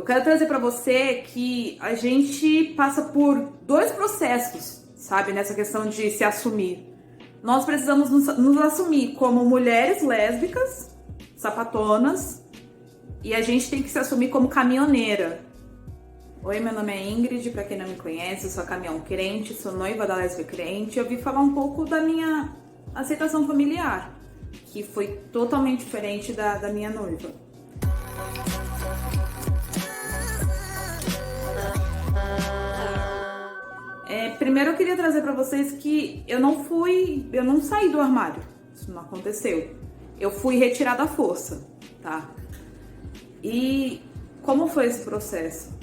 quero trazer pra você que a gente passa por dois processos, sabe, nessa questão de se assumir. Nós precisamos nos assumir como mulheres lésbicas, sapatonas, e a gente tem que se assumir como caminhoneira. Oi, meu nome é Ingrid, pra quem não me conhece, eu sou caminhão crente, sou noiva da lésbica crente. Eu vim falar um pouco da minha aceitação familiar, que foi totalmente diferente da minha noiva. Primeiro eu queria trazer pra vocês que eu não saí do armário, isso não aconteceu. Eu fui retirada à força, tá? E como foi esse processo?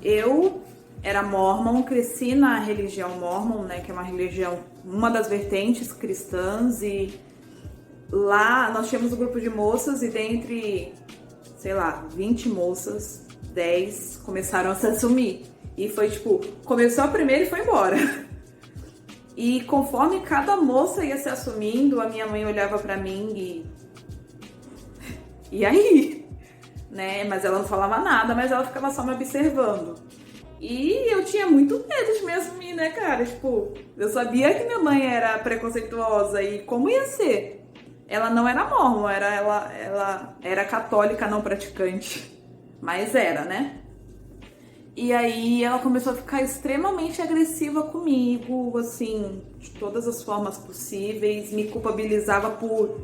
Eu era mórmon, cresci na religião mórmon, né, que é uma religião, uma das vertentes cristãs, e lá nós tínhamos um grupo de moças e dentre, 20 moças, 10 começaram a se assumir. E foi tipo, começou a primeira e foi embora. E conforme cada moça ia se assumindo, a minha mãe olhava pra mim e aí? Né? Mas ela não falava nada, mas ela ficava só me observando. E eu tinha muito medo de me assumir, né, cara? Tipo, eu sabia que minha mãe era preconceituosa e como ia ser? Ela não era mórmon, ela era católica não praticante. Mas era, né? E aí ela começou a ficar extremamente agressiva comigo, assim, de todas as formas possíveis, me culpabilizava por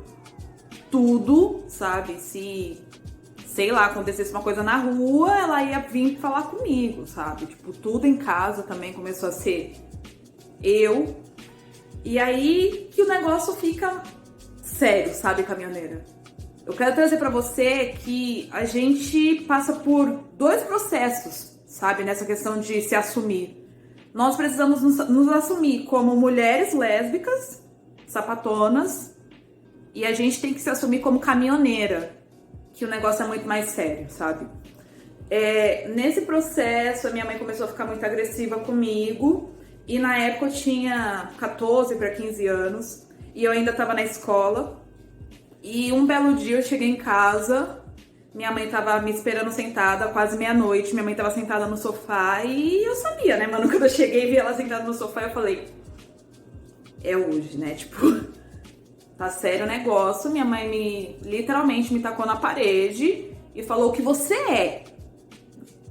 tudo, sabe? Se, acontecesse uma coisa na rua, ela ia vir falar comigo, sabe? Tipo, tudo em casa também começou a ser eu. E aí que o negócio fica sério, sabe, caminhoneira? Eu quero trazer pra você que a gente passa por dois processos, sabe, nessa questão de se assumir. Nós precisamos nos assumir como mulheres lésbicas, sapatonas, e a gente tem que se assumir como caminhoneira, que o negócio é muito mais sério, sabe? Nesse processo, a minha mãe começou a ficar muito agressiva comigo, e na época eu tinha 14 para 15 anos, e eu ainda estava na escola, e um belo dia eu cheguei em casa. Minha mãe tava me esperando sentada, quase meia-noite. Minha mãe tava sentada no sofá e eu sabia, né, mano? Quando eu cheguei e vi ela sentada no sofá, eu falei, é hoje, né? Tipo, tá sério o negócio. Minha mãe literalmente me tacou na parede e falou o que você é.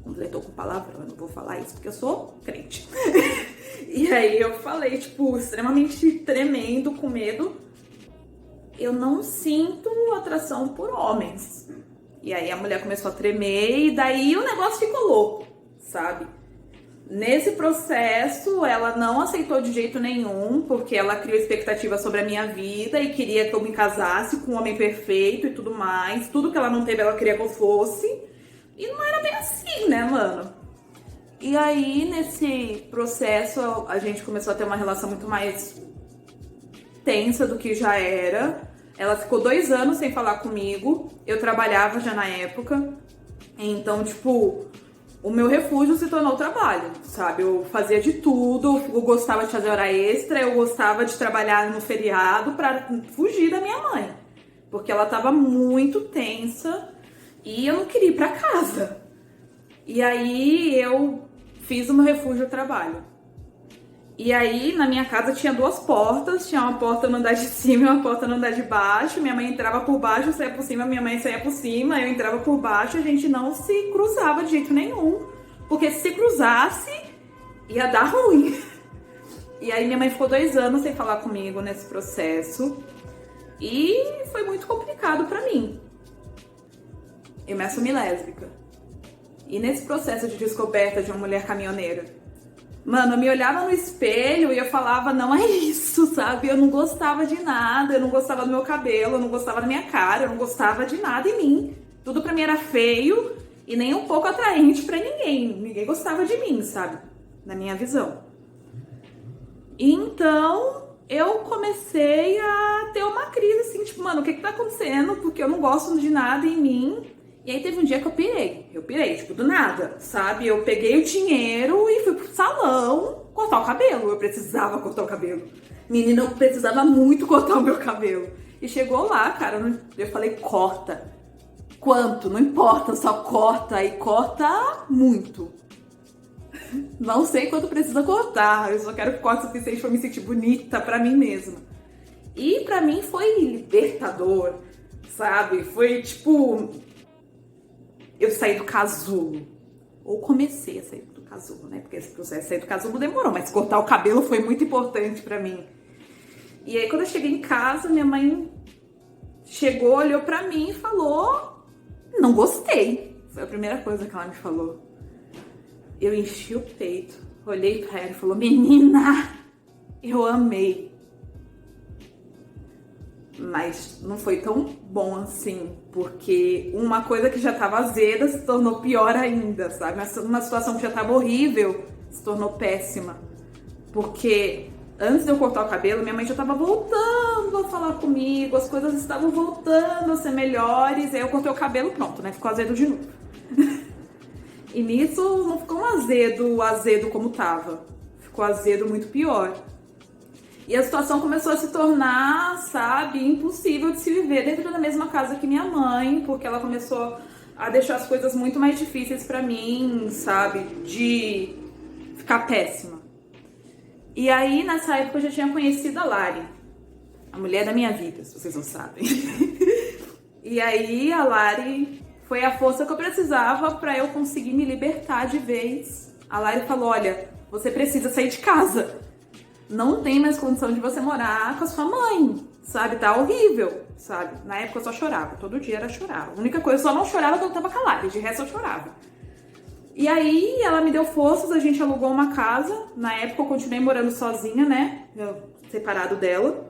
Completou com palavrão, eu não vou falar isso porque eu sou crente. E aí eu falei, tipo, extremamente tremendo, com medo. Eu não sinto atração por homens. E aí a mulher começou a tremer e daí o negócio ficou louco, sabe? Nesse processo, ela não aceitou de jeito nenhum, porque ela criou expectativa sobre a minha vida e queria que eu me casasse com um homem perfeito e tudo mais. Tudo que ela não teve, ela queria que eu fosse. E não era bem assim, né, mano? E aí, nesse processo, a gente começou a ter uma relação muito mais tensa do que já era. Ela ficou 2 anos sem falar comigo, eu trabalhava já na época, então, tipo, o meu refúgio se tornou o trabalho, sabe? Eu fazia de tudo, eu gostava de fazer hora extra, eu gostava de trabalhar no feriado pra fugir da minha mãe, porque ela tava muito tensa e eu não queria ir pra casa. E aí eu fiz o meu refúgio ao trabalho. E aí, na minha casa tinha 2 portas, tinha uma porta no andar de cima e uma porta no andar de baixo. Minha mãe entrava por baixo, eu saía por cima, minha mãe saía por cima, eu entrava por baixo, a gente não se cruzava de jeito nenhum. Porque se cruzasse, ia dar ruim. E aí minha mãe ficou 2 anos sem falar comigo nesse processo. E foi muito complicado pra mim. Eu me assumi lésbica. E nesse processo de descoberta de uma mulher caminhoneira, mano, eu me olhava no espelho e eu falava, não é isso, sabe? Eu não gostava de nada, eu não gostava do meu cabelo, eu não gostava da minha cara, eu não gostava de nada em mim. Tudo pra mim era feio e nem um pouco atraente pra ninguém. Ninguém gostava de mim, sabe? Na minha visão. Então, eu comecei a ter uma crise, assim, tipo, mano, o que tá acontecendo? Porque eu não gosto de nada em mim. E aí teve um dia que eu pirei, tipo, do nada, sabe? Eu peguei o dinheiro e fui pro salão cortar o cabelo. Eu precisava cortar o cabelo. Menina, eu precisava muito cortar o meu cabelo. E chegou lá, cara, eu falei, corta. Quanto, não importa, só corta e corta muito. Não sei quanto precisa cortar, eu só quero que corte o suficiente pra me sentir bonita pra mim mesma. E pra mim foi libertador, sabe? Foi tipo, eu saí do casulo, ou comecei a sair do casulo, né? Porque esse processo de sair do casulo demorou, mas cortar o cabelo foi muito importante pra mim. E aí quando eu cheguei em casa, minha mãe chegou, olhou pra mim e falou: não gostei. Foi a primeira coisa que ela me falou. Eu enchi o peito, olhei pra ela e falou: menina, eu amei. Mas não foi tão bom assim, porque uma coisa que já tava azeda se tornou pior ainda, sabe? Uma situação que já tava horrível se tornou péssima. Porque antes de eu cortar o cabelo, minha mãe já tava voltando a falar comigo, as coisas estavam voltando a ser melhores, aí eu cortei o cabelo, pronto, né? Ficou azedo de novo. E nisso não ficou um azedo como tava. Ficou azedo muito pior. E a situação começou a se tornar, sabe, impossível de se viver dentro da mesma casa que minha mãe, porque ela começou a deixar as coisas muito mais difíceis pra mim, sabe, de ficar péssima. E aí, nessa época, eu já tinha conhecido a Lari, a mulher da minha vida, se vocês não sabem. E aí, a Lari foi a força que eu precisava pra eu conseguir me libertar de vez. A Lari falou: olha, você precisa sair de casa. Não tem mais condição de você morar com a sua mãe, sabe? Tá horrível, sabe? Na época eu só chorava, todo dia era chorar. A única coisa, eu só não chorava quando eu tava calada, de resto eu chorava. E aí ela me deu forças, a gente alugou uma casa. Na época eu continuei morando sozinha, né? Separado dela.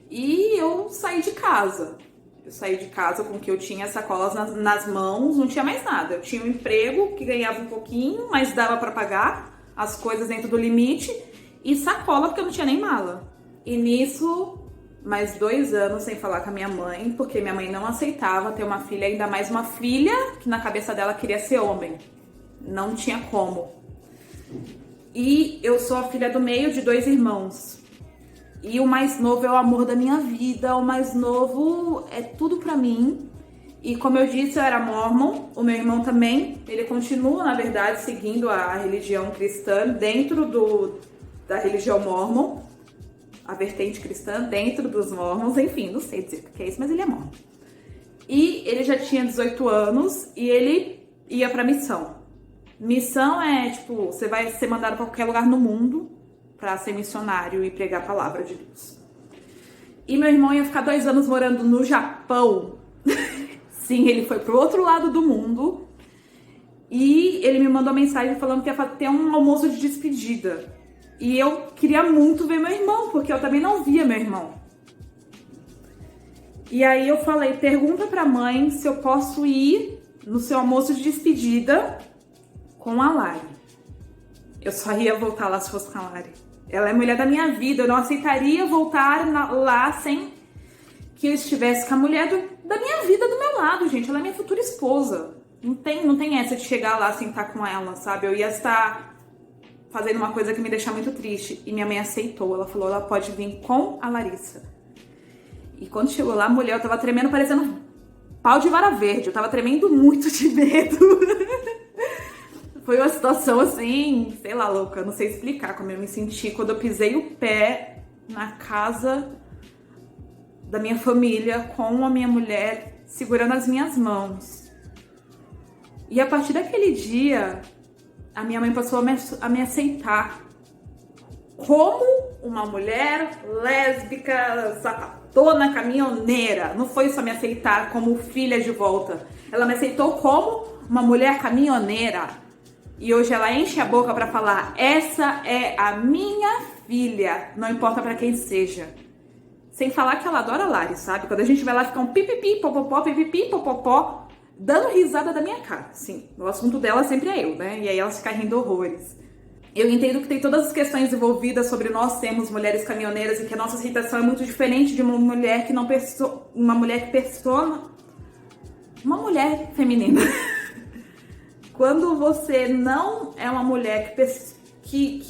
E eu saí de casa. Eu saí de casa com que eu tinha sacolas nas mãos, não tinha mais nada. Eu tinha um emprego que ganhava um pouquinho, mas dava pra pagar as coisas dentro do limite. E sacola, porque eu não tinha nem mala. E nisso, mais 2 anos sem falar com a minha mãe, porque minha mãe não aceitava ter uma filha, ainda mais uma filha que na cabeça dela queria ser homem. Não tinha como. E eu sou a filha do meio de 2 irmãos. E o mais novo é o amor da minha vida, o mais novo é tudo pra mim. E como eu disse, eu era mormon, o meu irmão também, ele continua, na verdade, seguindo a religião cristã dentro da religião mormon, a vertente cristã dentro dos mormons, enfim, não sei dizer o que é isso, mas ele é mormon. E ele já tinha 18 anos e ele ia pra missão. Missão é, tipo, você vai ser mandado pra qualquer lugar no mundo pra ser missionário e pregar a palavra de Deus. E meu irmão ia ficar 2 anos morando no Japão. Sim, ele foi pro outro lado do mundo e ele me mandou mensagem falando que ia ter um almoço de despedida. E eu queria muito ver meu irmão, porque eu também não via meu irmão. E aí eu falei: pergunta pra mãe se eu posso ir no seu almoço de despedida com a Lari. Eu só ia voltar lá se fosse com a Lari. Ela é a mulher da minha vida, eu não aceitaria voltar lá sem que eu estivesse com a mulher da minha vida do meu lado, gente. Ela é minha futura esposa. Não tem essa de chegar lá sem estar com ela, sabe? Eu ia estar fazendo uma coisa que me deixa muito triste. E minha mãe aceitou. Ela falou: ela pode vir com a Larissa. E quando chegou lá, a mulher, eu tava tremendo parecendo pau de vara verde. Eu tava tremendo muito de medo. Foi uma situação assim, sei lá, louca. Não sei explicar como eu me senti quando eu pisei o pé na casa da minha família com a minha mulher segurando as minhas mãos. E a partir daquele dia, a minha mãe passou a me aceitar como uma mulher lésbica, sapatona, caminhoneira. Não foi só me aceitar como filha de volta. Ela me aceitou como uma mulher caminhoneira. E hoje ela enche a boca pra falar: essa é a minha filha, não importa pra quem seja. Sem falar que ela adora a Lari, sabe? Quando a gente vai lá, fica um pipipi, popopó, dando risada da minha cara. Sim, o assunto dela sempre é eu, né? E aí ela fica rindo horrores. Eu entendo que tem todas as questões envolvidas sobre nós sermos mulheres caminhoneiras e que a nossa aceitação é muito diferente de uma mulher que não uma mulher que persona uma mulher feminina. Quando você não é uma mulher que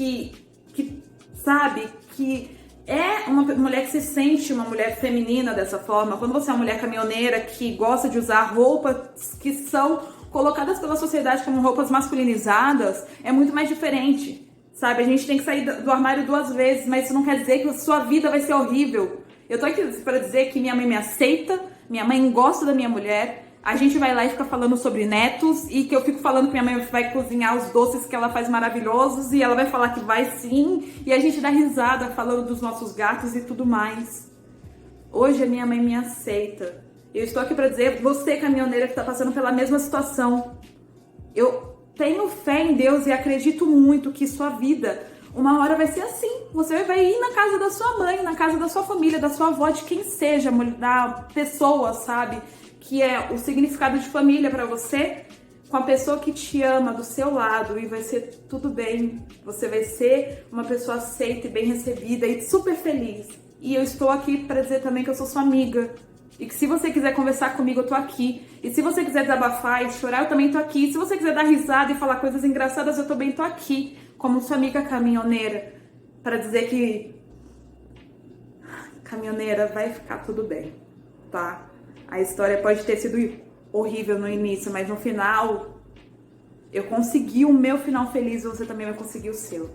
sabe, que é uma mulher que se sente uma mulher feminina dessa forma, quando você é uma mulher caminhoneira que gosta de usar roupas que são colocadas pela sociedade como roupas masculinizadas, é muito mais diferente, sabe? A gente tem que sair do armário 2 vezes, mas isso não quer dizer que a sua vida vai ser horrível. Eu tô aqui para dizer que minha mãe me aceita, minha mãe gosta da minha mulher, a gente vai lá e fica falando sobre netos, e que eu fico falando que minha mãe vai cozinhar os doces que ela faz maravilhosos, e ela vai falar que vai sim, e a gente dá risada falando dos nossos gatos e tudo mais. Hoje a minha mãe me aceita. Eu estou aqui para dizer, você caminhoneira que está passando pela mesma situação, eu tenho fé em Deus e acredito muito que sua vida uma hora vai ser assim. Você vai ir na casa da sua mãe, na casa da sua família, da sua avó, de quem seja, da pessoa, sabe? Que é o significado de família para você, com a pessoa que te ama do seu lado, e vai ser tudo bem. Você vai ser uma pessoa aceita e bem recebida e super feliz. E eu estou aqui para dizer também que eu sou sua amiga. E que se você quiser conversar comigo, eu tô aqui. E se você quiser desabafar e chorar, eu também tô aqui. E se você quiser dar risada e falar coisas engraçadas, eu também tô aqui. Como sua amiga caminhoneira. Para dizer que... caminhoneira, vai ficar tudo bem, tá? A história pode ter sido horrível no início, mas no final... eu consegui o meu final feliz e você também vai conseguir o seu.